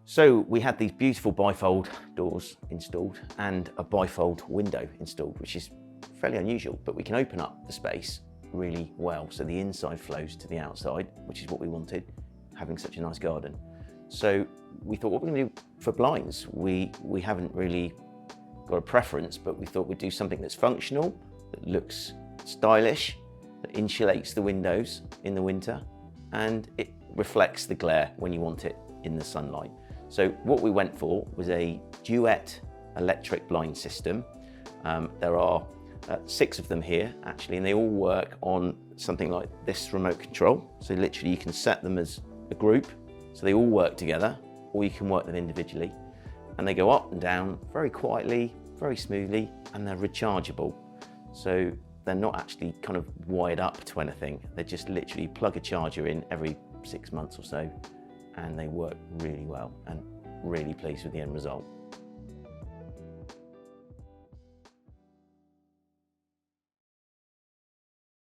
So we had these beautiful bifold doors installed and a bifold window installed, which is fairly unusual, but we can open up the space really well. So the inside flows to the outside, which is what we wanted, having such a nice garden. So we thought, what we're going to do for blinds? We haven't really got a preference, but we thought we'd do something that's functional, that looks stylish, that insulates the windows in the winter, and it reflects the glare when you want it in the sunlight. So what we went for was a duet electric blind system. There are 6 of them here actually, and they all work on something like this remote control. So literally you can set them as a group, so they all work together, or you can work them individually. And they go up and down very quietly, very smoothly, and they're rechargeable. So they're not actually kind of wired up to anything. They just literally plug a charger in every 6 months or so, and they work really well, and really pleased with the end result.